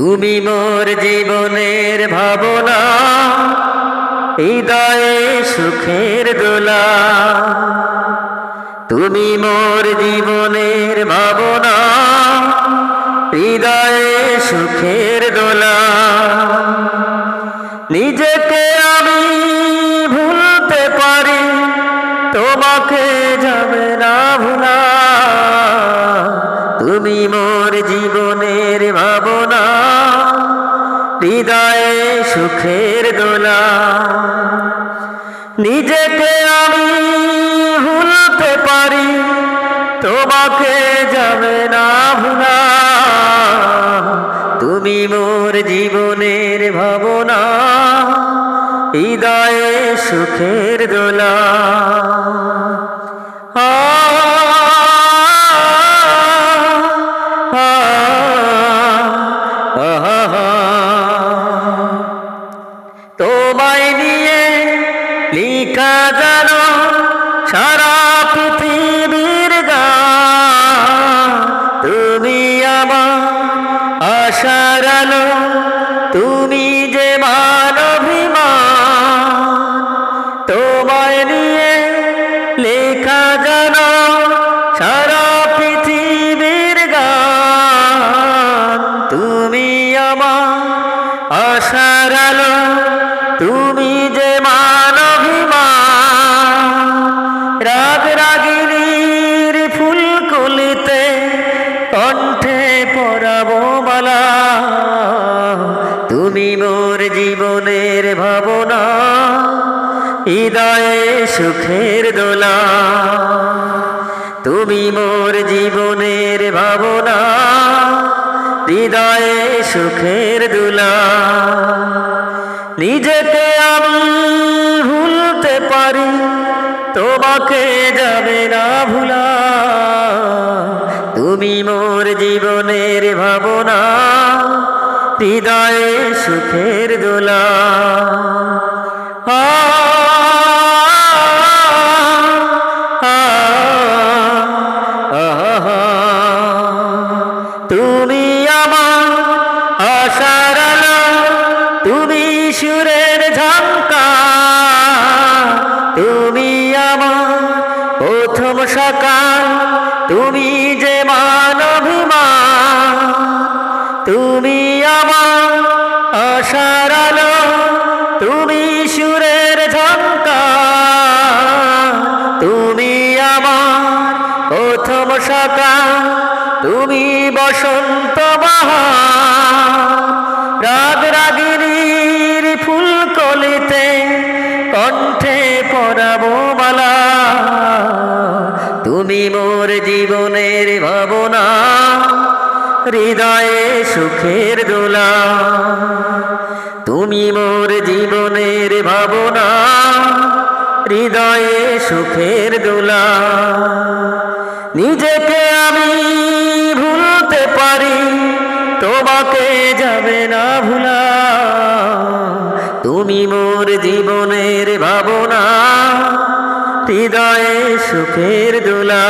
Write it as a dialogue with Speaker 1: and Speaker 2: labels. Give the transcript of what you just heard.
Speaker 1: তুমি মোর জীবনের ভাবনা, হৃদয়ে সুখের দোলা। তুমি মোর জীবনের ভাবনা, হৃদয়ে সুখের দোলা। নিজেকে আমি ভুলতে পারি, তোমাকে যাবে না ভোলা। তুমি মোর জীবনের ভাবনা, হৃদয়ে সুখের দোলা। নিজেকে আমি ভুলতে পারি, তোমাকে যাবে না ভোলা। তুমি মোর জীবনের ভাবনা, হৃদয়ে সুখের দোলা। তোমায় নিয়ে লিখা জানো সারা পৃথিবীর গান। তুমি আমার আশার আলো, তুমি যে মানবিমান। তোমায় নিয়ে লেখা জানো সারা পৃথিবীর গান। তুমি আমার আশার আলো, তুমি যে মানবিমান। রাগ রাগিনীর ফুল কলিতে কণ্ঠে পরাবো মালা। তুমি মোর জীবনের ভাবনা, হৃদয়ে সুখের দোলা। তুমি মোর জীবনের ভাবনা, হৃদয়ে সুখের দোলা। নিজেকে আমি ভুলতে পারি, তোমাকে যাবে না ভোলা। তুমি মোর জীবনের ভাবনা, হৃদয়ে সুখের দোলা। তুমি আমার আশার আলো, তুমি সুরের ঝঙ্কার। তুমি আমার প্রথম সকাল, তুমি যে মানবিমান। তুমি আমার আশার আলো, তুমি সুরের ঝঙ্কার। তুমি আমার প্রথম সকাল, তুমি বসন্ত বাহার। রাগ রাগিনীর ফুল কলিতে কণ্ঠে পরাবো মালা। তুমি মোর জীবনের ভাবনা, হৃদয়ে সুখের দোলা। তুমি মোর জীবনের ভাবনা, হৃদয়ে সুখের দোলা। নিজেকে আমি ভুলতে পারি, তোমাকে যাবে না ভোলা। তুমি মোর জীবনের ভাবনা, হৃদয়ে সুখের দোলা।